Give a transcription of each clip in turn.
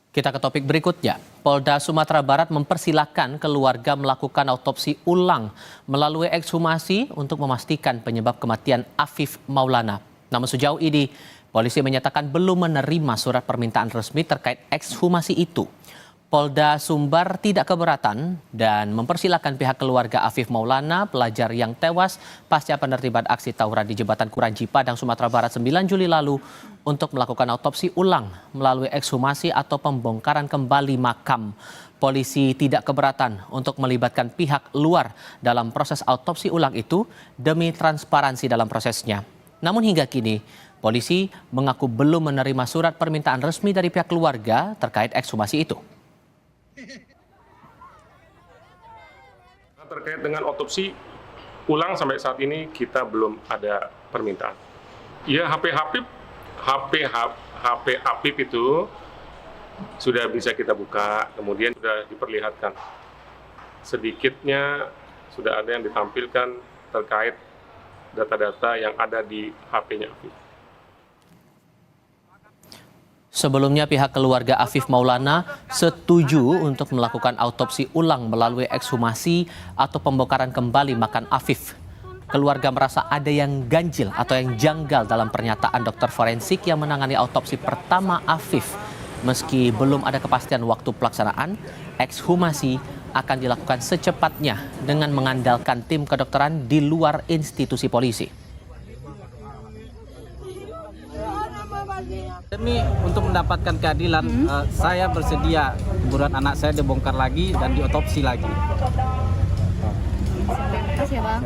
Kita ke topik berikutnya. Polda Sumatera Barat mempersilahkan keluarga melakukan autopsi ulang melalui ekshumasi untuk memastikan penyebab kematian Afif Maulana. Namun sejauh ini, polisi menyatakan belum menerima surat permintaan resmi terkait ekshumasi itu. Polda Sumbar tidak keberatan dan mempersilahkan pihak keluarga Afif Maulana, pelajar yang tewas pasca penertiban aksi tawuran di Jembatan Kuranji, Padang, Sumatera Barat 9 Juli lalu untuk melakukan autopsi ulang melalui ekshumasi atau pembongkaran kembali makam. Polisi tidak keberatan untuk melibatkan pihak luar dalam proses autopsi ulang itu demi transparansi dalam prosesnya. Namun hingga kini, polisi mengaku belum menerima surat permintaan resmi dari pihak keluarga terkait ekshumasi itu. Terkait dengan otopsi ulang sampai saat ini kita belum ada permintaan. Ya HP Afif itu sudah bisa kita buka, kemudian sudah diperlihatkan. Sedikitnya sudah ada yang ditampilkan terkait data-data yang ada di HP-nya Afif. Sebelumnya pihak keluarga Afif Maulana setuju untuk melakukan autopsi ulang melalui ekshumasi atau pembongkaran kembali makam Afif. Keluarga merasa ada yang ganjil atau yang janggal dalam pernyataan dokter forensik yang menangani autopsi pertama Afif. Meski belum ada kepastian waktu pelaksanaan, ekshumasi akan dilakukan secepatnya dengan mengandalkan tim kedokteran di luar institusi polisi. Demi untuk mendapatkan keadilan, saya bersedia kuburan anak saya dibongkar lagi dan diotopsi lagi. Terima kasih ya, Bang.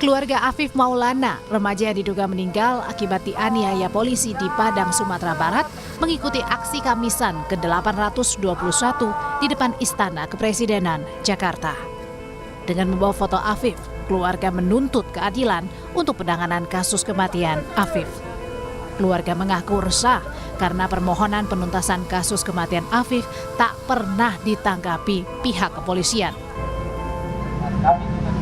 Keluarga Afif Maulana, remaja yang diduga meninggal akibat dianiaya polisi di Padang, Sumatera Barat, mengikuti aksi Kamisan ke-821 di depan Istana Kepresidenan, Jakarta. Dengan membawa foto Afif, keluarga menuntut keadilan untuk penanganan kasus kematian Afif. Keluarga mengaku resah karena permohonan penuntasan kasus kematian Afif tak pernah ditanggapi pihak kepolisian. Kami juga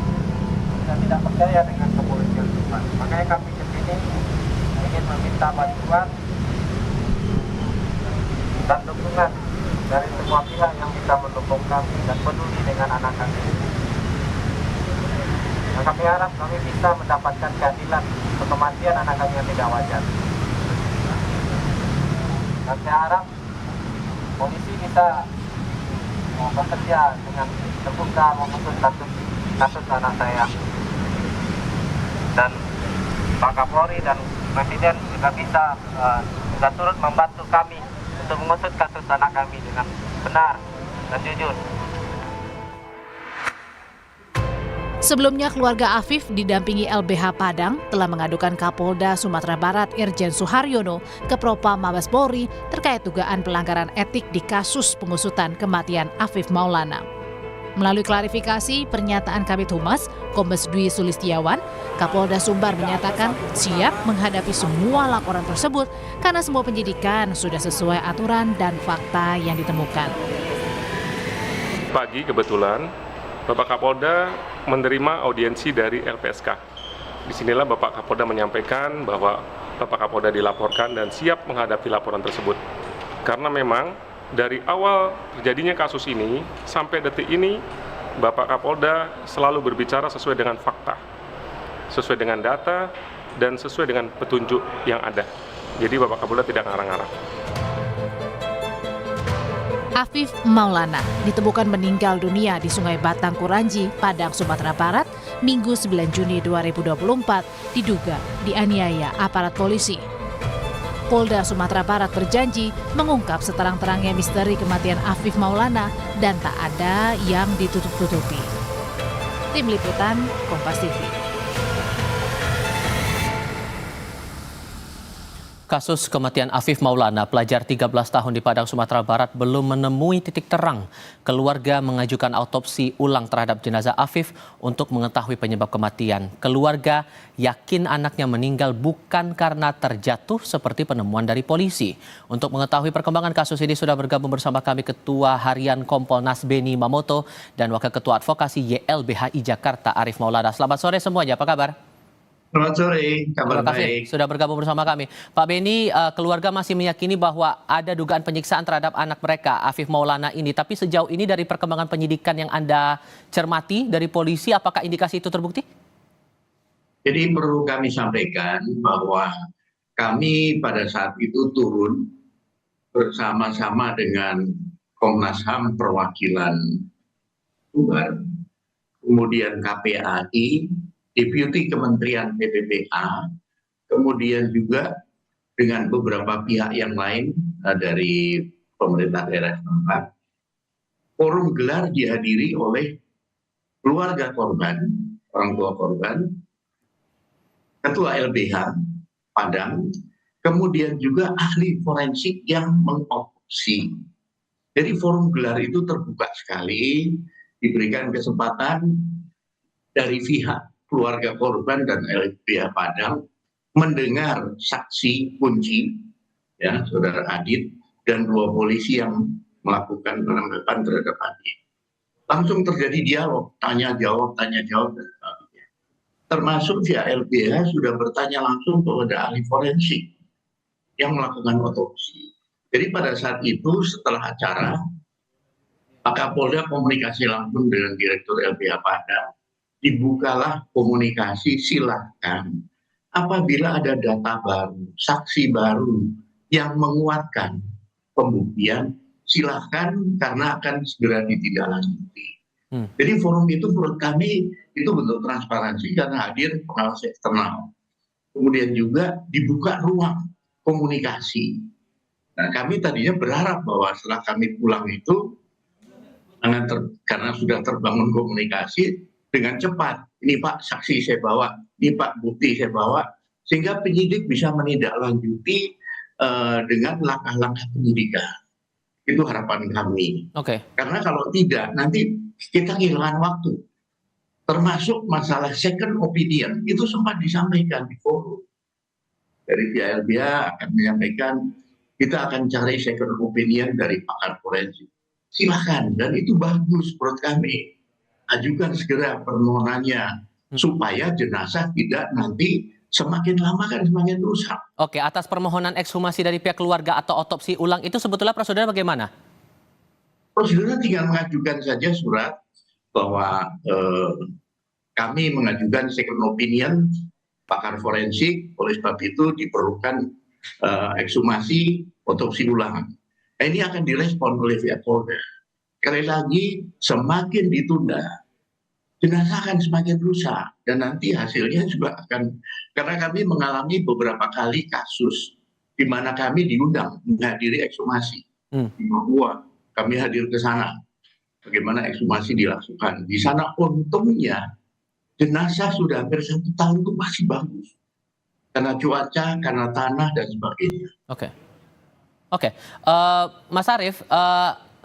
tidak percaya dengan kepolisian Sumbar. Makanya kami ke sini ingin meminta bantuan dan dukungan dari semua pihak yang bisa mendukung kami dan peduli dengan anak kami. Nah, kami harap kami bisa mendapatkan keadilan untuk kematian anak kami yang tidak wajar. Dan saya harap polisi bisa bekerja dengan terbuka mengusut kasus anak saya. Dan Pak Kapolri dan Presiden juga bisa turut membantu kami untuk mengusut kasus anak kami dengan benar dan jujur. Sebelumnya keluarga Afif didampingi LBH Padang telah mengadukan Kapolda Sumatera Barat Irjen Suharyono ke Propam Mabes Polri terkait dugaan pelanggaran etik di kasus pengusutan kematian Afif Maulana. Melalui klarifikasi pernyataan Kabid Humas, Kombes Dwi Sulistiawan, Kapolda Sumbar menyatakan siap menghadapi semua laporan tersebut karena semua penyidikan sudah sesuai aturan dan fakta yang ditemukan. Pagi kebetulan Bapak Kapolda menerima audiensi dari LPSK. Disinilah Bapak Kapolda menyampaikan bahwa Bapak Kapolda dilaporkan dan siap menghadapi laporan tersebut. Karena memang dari awal terjadinya kasus ini sampai detik ini Bapak Kapolda selalu berbicara sesuai dengan fakta, sesuai dengan data, dan sesuai dengan petunjuk yang ada. Jadi Bapak Kapolda tidak ngarang-ngarang. Afif Maulana ditemukan meninggal dunia di Sungai Batang Kuranji, Padang, Sumatera Barat, Minggu 9 Juni 2024, diduga dianiaya aparat polisi. Polda Sumatera Barat berjanji mengungkap seterang-terangnya misteri kematian Afif Maulana dan tak ada yang ditutup-tutupi. Tim Liputan, Kompas TV. Kasus kematian Afif Maulana, pelajar 13 tahun di Padang, Sumatera Barat belum menemui titik terang. Keluarga mengajukan autopsi ulang terhadap jenazah Afif untuk mengetahui penyebab kematian. Keluarga yakin anaknya meninggal bukan karena terjatuh seperti penemuan dari polisi. Untuk mengetahui perkembangan kasus ini sudah bergabung bersama kami Ketua Harian Kompolnas Beni Mamoto dan Wakil Ketua Advokasi YLBHI Jakarta Arif Maulana. Selamat sore semuanya, apa kabar? Selamat sore, kabar Terima kasih baik. sudah bergabung bersama kami. Pak Beni, keluarga masih meyakini bahwa ada dugaan penyiksaan terhadap anak mereka, Afif Maulana ini. Tapi sejauh ini dari perkembangan penyidikan yang Anda cermati dari polisi, apakah indikasi itu terbukti? Jadi perlu kami sampaikan bahwa kami pada saat itu turun bersama-sama dengan Komnas HAM perwakilan Tubar, kemudian KPAI, Deputi Kementerian PPPA, kemudian juga dengan beberapa pihak yang lain dari pemerintah daerah setempat. Forum gelar dihadiri oleh keluarga korban, orang tua korban, Ketua LBH Padang, kemudian juga ahli forensik yang mengotopsi. Jadi forum gelar itu terbuka sekali, diberikan kesempatan dari pihak keluarga korban dan LBH Padang mendengar saksi kunci, ya, Saudara Adit, dan 2 polisi yang melakukan penangkapan terhadap Adit. Langsung terjadi dialog, tanya jawab, dan sebagainya. Termasuk pihak LBH sudah bertanya langsung kepada ahli forensik yang melakukan otopsi. Jadi pada saat itu setelah acara, Pak Kapolda komunikasi langsung dengan Direktur LBH Padang. Dibukalah komunikasi, silahkan apabila ada data baru, saksi baru yang menguatkan pembuktian, silahkan karena akan segera ditindaklanjuti. Jadi forum itu menurut kami itu bentuk transparansi karena hadir pengawas eksternal. Kemudian juga dibuka ruang komunikasi. Nah, kami tadinya berharap bahwa setelah kami pulang itu karena sudah terbangun komunikasi dengan cepat, ini Pak saksi saya bawa, ini Pak bukti saya bawa, sehingga penyidik bisa menindaklanjuti dengan langkah-langkah penyidikan. Itu harapan kami. Oke. Karena kalau tidak, nanti kita kehilangan waktu. Termasuk masalah second opinion, itu sempat disampaikan di forum. Dari pihak LBH akan menyampaikan, kita akan cari second opinion dari pakar forensik. Silakan, dan itu bagus menurut kami. Ajukan segera permohonannya supaya jenazah tidak nanti semakin lama kan semakin rusak. Oke, atas permohonan ekshumasi dari pihak keluarga atau otopsi ulang itu sebetulnya prosedurnya bagaimana? Prosedurnya tinggal mengajukan saja surat bahwa kami mengajukan second opinion pakar forensik, oleh sebab itu diperlukan ekshumasi otopsi ulang. Nah, ini akan direspon oleh pihak Polda. Sekali lagi, semakin ditunda, jenazah akan semakin rusak. Dan nanti hasilnya juga akan, karena kami mengalami beberapa kali kasus di mana kami diundang menghadiri ekshumasi. Di Papua, kami hadir ke sana. Bagaimana ekshumasi dilakukan. Di sana untungnya, jenazah sudah hampir 1 tahun itu masih bagus. Karena cuaca, karena tanah, dan sebagainya. Oke. Mas Arief,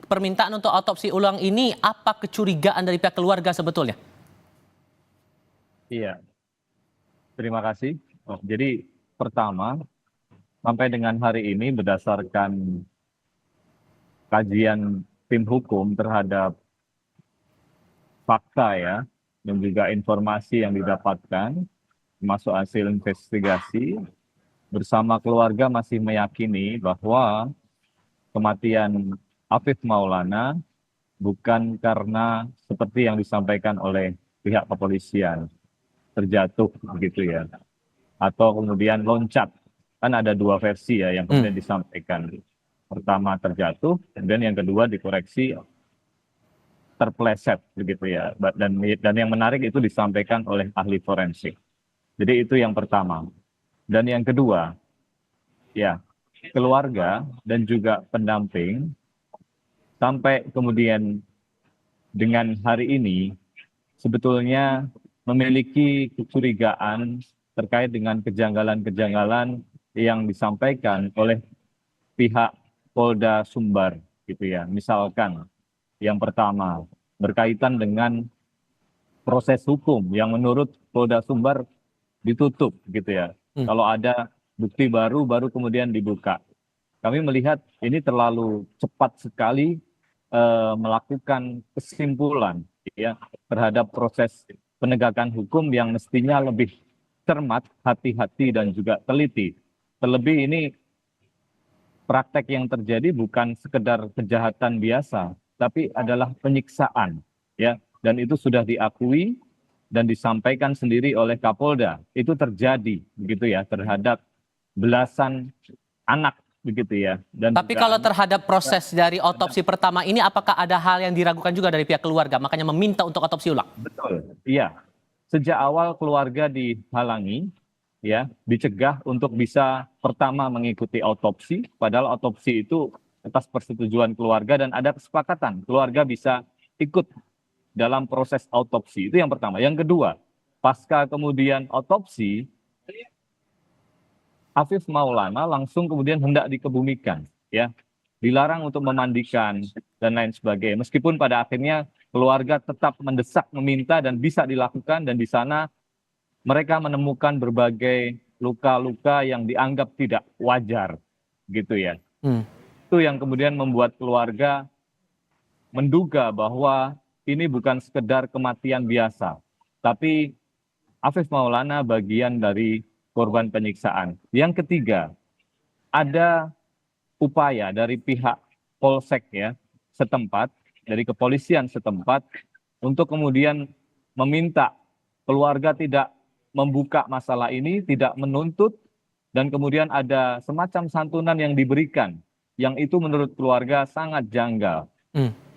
permintaan untuk otopsi ulang ini apa kecurigaan dari pihak keluarga sebetulnya? Iya, terima kasih. Jadi pertama, sampai dengan hari ini berdasarkan kajian tim hukum terhadap fakta ya, dan juga informasi yang didapatkan, termasuk hasil investigasi, bersama keluarga masih meyakini bahwa kematian Afif Maulana bukan karena seperti yang disampaikan oleh pihak kepolisian, terjatuh begitu ya, atau kemudian loncat. Kan ada 2 versi ya yang kemudian disampaikan. Pertama terjatuh, kemudian yang kedua dikoreksi terpleset begitu ya. Dan yang menarik itu disampaikan oleh ahli forensik. Jadi itu yang pertama. Dan yang kedua, ya, keluarga dan juga pendamping sampai kemudian dengan hari ini sebetulnya memiliki kecurigaan terkait dengan kejanggalan-kejanggalan yang disampaikan oleh pihak Polda Sumbar gitu ya. Misalkan yang pertama berkaitan dengan proses hukum yang menurut Polda Sumbar ditutup gitu ya. Kalau ada bukti baru kemudian dibuka. Kami melihat ini terlalu cepat sekali melakukan kesimpulan ya terhadap proses penegakan hukum yang mestinya lebih cermat, hati-hati dan juga teliti. Terlebih ini praktek yang terjadi bukan sekedar kejahatan biasa, tapi adalah penyiksaan ya, dan itu sudah diakui dan disampaikan sendiri oleh Kapolda. Itu terjadi begitu ya terhadap belasan anak begitu ya. Dan Tapi kalau terhadap proses dari otopsi pertama ini, apakah ada hal yang diragukan juga dari pihak keluarga, makanya meminta untuk otopsi ulang? betul, iya. Sejak awal keluarga dihalangi, ya, dicegah untuk bisa pertama mengikuti otopsi, padahal otopsi itu atas persetujuan keluarga dan ada kesepakatan keluarga bisa ikut dalam proses otopsi. Itu yang pertama. Yang kedua, pasca kemudian otopsi, Afif Maulana langsung kemudian hendak dikebumikan, ya, dilarang untuk memandikan dan lain sebagainya. Meskipun pada akhirnya keluarga tetap mendesak, meminta dan bisa dilakukan, dan di sana mereka menemukan berbagai luka-luka yang dianggap tidak wajar, gitu ya. Itu yang kemudian membuat keluarga menduga bahwa ini bukan sekedar kematian biasa, tapi Afif Maulana bagian dari korban penyiksaan. Yang ketiga, ada upaya dari pihak Polsek ya setempat, dari kepolisian setempat, untuk kemudian meminta keluarga tidak membuka masalah ini, tidak menuntut, dan kemudian ada semacam santunan yang diberikan, yang itu menurut keluarga sangat janggal.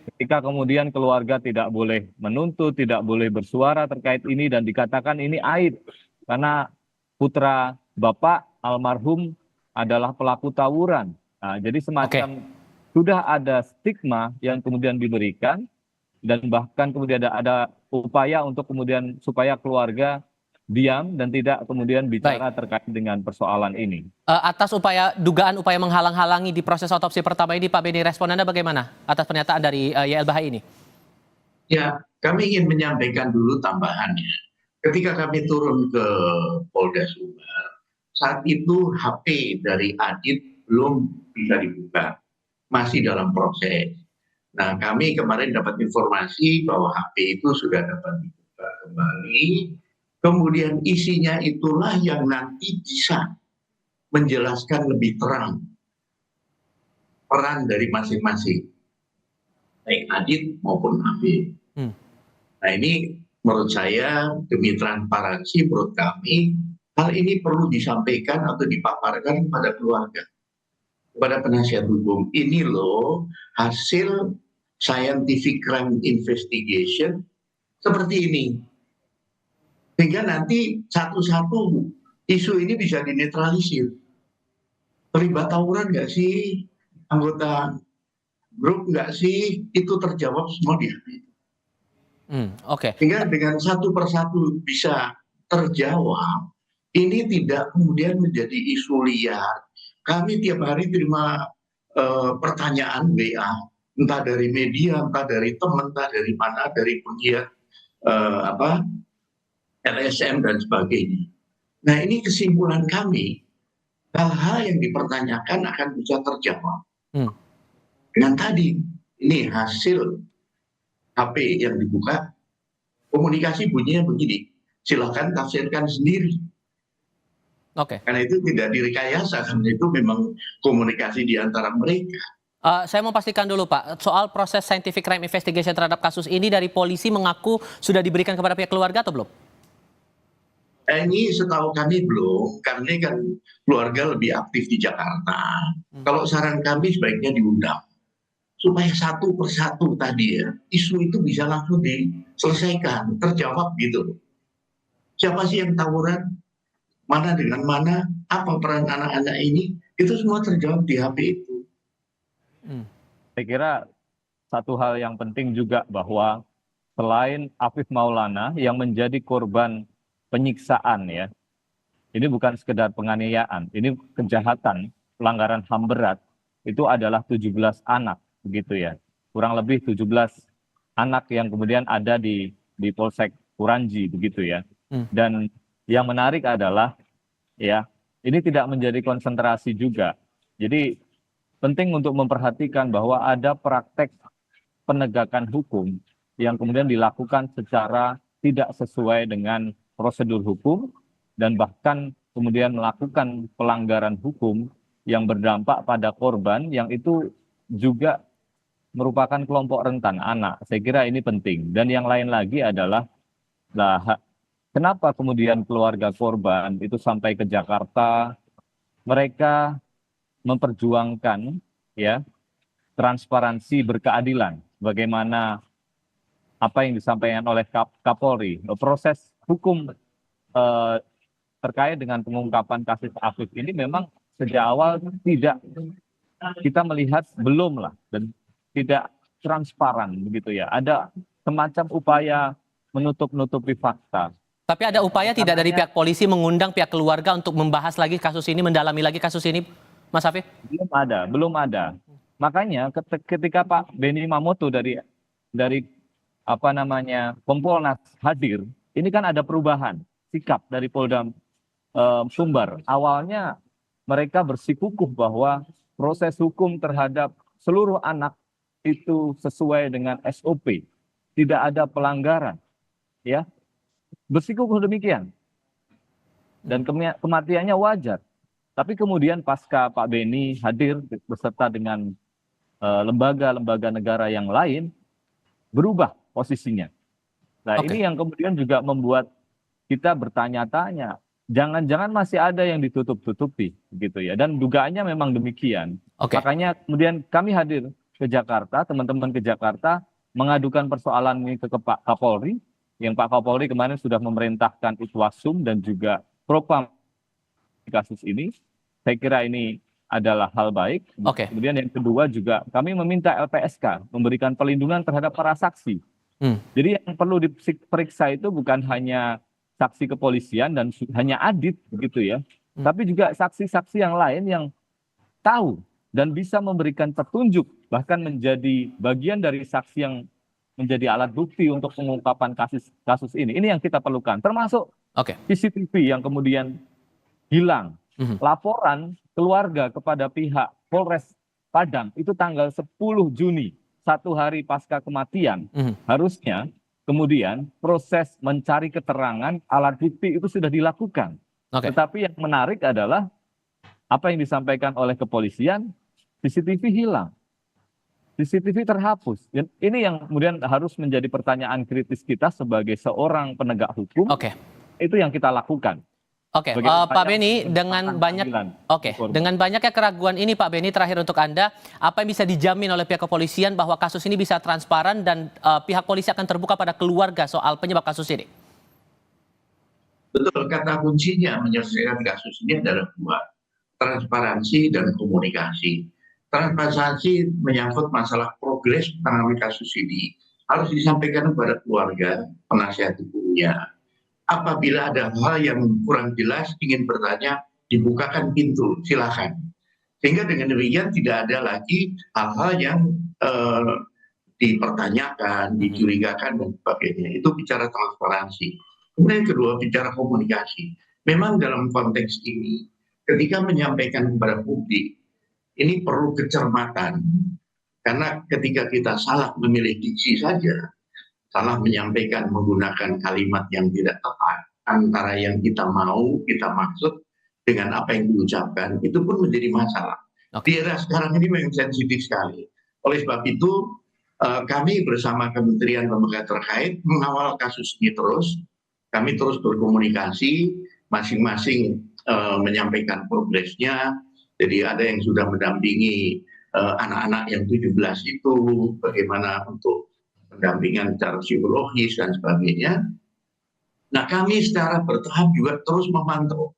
Ketika kemudian keluarga tidak boleh menuntut, tidak boleh bersuara terkait ini, dan dikatakan ini aib, karena putra Bapak almarhum adalah pelaku tawuran. Nah, jadi semacam sudah ada stigma yang kemudian diberikan, dan bahkan kemudian ada upaya untuk kemudian supaya keluarga diam dan tidak kemudian bicara terkait dengan persoalan ini. Atas dugaan upaya menghalang-halangi di proses otopsi pertama ini, Pak Beni, respon Anda bagaimana atas pernyataan dari YLBHI ini? Ya, kami ingin menyampaikan dulu tambahannya. Ketika kami turun ke Polda Sumbar, saat itu HP dari Adit belum bisa dibuka, masih dalam proses. Nah, kami kemarin dapat informasi bahwa HP itu sudah dapat dibuka kembali, kemudian isinya itulah yang nanti bisa menjelaskan lebih terang peran dari masing-masing, baik Adit maupun Afif. Nah, ini menurut saya, demi transparansi menurut kami, hal ini perlu disampaikan atau dipaparkan kepada keluarga, kepada penasihat hukum. Ini loh hasil scientific crime investigation seperti ini. Sehingga nanti satu-satu isu ini bisa dinetralisir. Terlibat tawuran nggak sih? Anggota grup nggak sih? Itu terjawab semua di HP. Sehingga dengan satu persatu bisa terjawab, ini tidak kemudian menjadi isu liar. Kami tiap hari terima pertanyaan WA, entah dari media, entah dari teman, entah dari mana, dari pegiat LSM dan sebagainya. Nah, ini kesimpulan kami, hal-hal yang dipertanyakan akan bisa terjawab. Dengan tadi, ini hasil HP yang dibuka, komunikasi bunyinya begini, silakan tafsirkan sendiri. Karena itu tidak direkayasa, karena itu memang komunikasi di antara mereka. Saya mau pastikan dulu, Pak, soal proses scientific crime investigation terhadap kasus ini dari polisi mengaku sudah diberikan kepada pihak keluarga atau belum? Ini setahu kami belum, karena kan keluarga lebih aktif di Jakarta. Kalau saran kami sebaiknya diundang, supaya satu persatu tadi ya, isu itu bisa langsung diselesaikan, terjawab gitu. Siapa sih yang tawuran? Mana dengan mana? Apa peran anak-anak ini? Itu semua terjawab di HP itu. Saya kira satu hal yang penting juga bahwa selain Afif Maulana yang menjadi korban penyiksaan ya, Ini bukan sekedar penganiayaan, ini kejahatan, pelanggaran HAM berat, itu adalah 17 anak, begitu ya. Kurang lebih 17 anak yang kemudian ada di Polsek Kuranji, begitu ya. Dan yang menarik adalah, ya, ini tidak menjadi konsentrasi juga. Jadi penting untuk memperhatikan bahwa ada praktek penegakan hukum yang kemudian dilakukan secara tidak sesuai dengan prosedur hukum, dan bahkan kemudian melakukan pelanggaran hukum yang berdampak pada korban yang itu juga merupakan kelompok rentan anak. Saya kira ini penting. Dan yang lain lagi adalah, kenapa kemudian keluarga korban itu sampai ke Jakarta, mereka memperjuangkan ya transparansi berkeadilan, bagaimana apa yang disampaikan oleh Kapolri, proses hukum terkait dengan pengungkapan kasus Afif ini memang sejak awal tidak, kita melihat belum lah, dan tidak transparan begitu ya. Ada semacam upaya menutup-nutupi fakta. Tapi ada upaya tidak dari pihak polisi mengundang pihak keluarga untuk membahas lagi kasus ini, mendalami lagi kasus ini, Mas Afif? Belum ada. Makanya ketika Pak Benny Mamoto dari Kompolnas hadir, ini kan ada perubahan sikap dari Polda Sumbar. Awalnya mereka bersikukuh bahwa proses hukum terhadap seluruh anak itu sesuai dengan SOP, tidak ada pelanggaran, ya, bersikukuh demikian, dan kematiannya wajar. Tapi kemudian pasca Pak Benny hadir beserta dengan lembaga-lembaga negara yang lain, berubah posisinya. Nah, ini yang kemudian juga membuat kita bertanya-tanya, jangan-jangan masih ada yang ditutup-tutupi, gitu ya. Dan dugaannya memang demikian. Makanya kemudian kami hadir ke Jakarta, teman-teman ke Jakarta, mengadukan persoalan ini ke Pak Kapolri, yang Pak Kapolri kemarin sudah memerintahkan Itwasum dan juga Propam di kasus ini. Saya kira ini adalah hal baik. Kemudian yang kedua juga kami meminta LPSK memberikan perlindungan terhadap para saksi. Jadi yang perlu diperiksa itu bukan hanya saksi kepolisian dan hanya adit begitu ya, tapi juga saksi-saksi yang lain yang tahu dan bisa memberikan petunjuk, bahkan menjadi bagian dari saksi yang menjadi alat bukti untuk pengungkapan kasus ini. Ini yang kita perlukan, termasuk CCTV yang kemudian hilang. Laporan keluarga kepada pihak Polres Padang itu tanggal 10 Juni, 1 hari pasca kematian. Harusnya kemudian proses mencari keterangan alat bukti itu sudah dilakukan. Tetapi yang menarik adalah apa yang disampaikan oleh kepolisian, CCTV hilang, CCTV terhapus. Dan ini yang kemudian harus menjadi pertanyaan kritis kita sebagai seorang penegak hukum. Itu yang kita lakukan. Pak Benny, dengan banyaknya keraguan ini, Pak Benny, terakhir untuk Anda, apa yang bisa dijamin oleh pihak kepolisian bahwa kasus ini bisa transparan dan pihak polisi akan terbuka pada keluarga soal penyebab kasus ini? Betul, kata kuncinya menyelesaikan kasus ini adalah dua, transparansi dan komunikasi. Transparansi menyangkut masalah progres penanganan kasus ini harus disampaikan kepada keluarga, penasihat hukumnya. Apabila ada hal yang kurang jelas, ingin bertanya, dibukakan pintu, silakan. Sehingga dengan demikian tidak ada lagi hal-hal yang dipertanyakan, dicurigakan, dan sebagainya. Itu bicara transparansi. Kemudian kedua, bicara komunikasi. Memang dalam konteks ini, ketika menyampaikan kepada publik, ini perlu kecermatan. Karena ketika kita salah memilih diksi saja, salah menyampaikan menggunakan kalimat yang tidak tepat antara yang kita mau, kita maksud dengan apa yang diucapkan, itu pun menjadi masalah. Di era sekarang ini memang sensitif sekali. Oleh sebab itu, kami bersama kementerian lembaga terkait mengawal kasus ini terus. Kami terus berkomunikasi, masing-masing menyampaikan progresnya. Jadi ada yang sudah mendampingi anak-anak yang 17 itu, bagaimana untuk pendampingan secara psikologis dan sebagainya. Nah, kami secara bertahap juga terus memantau.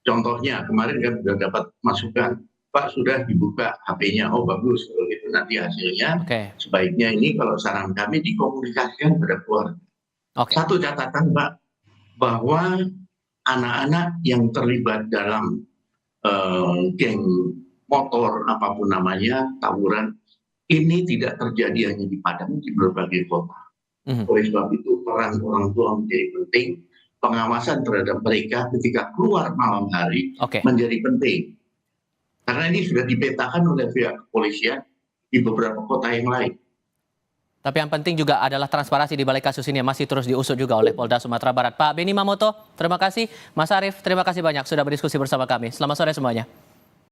Contohnya kemarin kan sudah dapat masukan, Pak sudah dibuka HP-nya, oh bagus, kalau gitu nanti hasilnya sebaiknya ini kalau saran kami dikomunikasikan pada keluarga. Satu catatan Pak, bahwa anak-anak yang terlibat dalam geng motor apapun namanya, tawuran, ini tidak terjadi hanya di Padang, di berbagai kota. Oleh sebab itu peran orang tua menjadi penting, pengawasan terhadap mereka ketika keluar malam hari menjadi penting. Karena ini sudah dipetakan oleh pihak kepolisian di beberapa kota yang lain. Tapi yang penting juga adalah transparansi di balik kasus ini yang masih terus diusut juga oleh Polda Sumatera Barat. Pak Benny Mamoto, terima kasih. Mas Arief, terima kasih banyak sudah berdiskusi bersama kami. Selamat sore semuanya.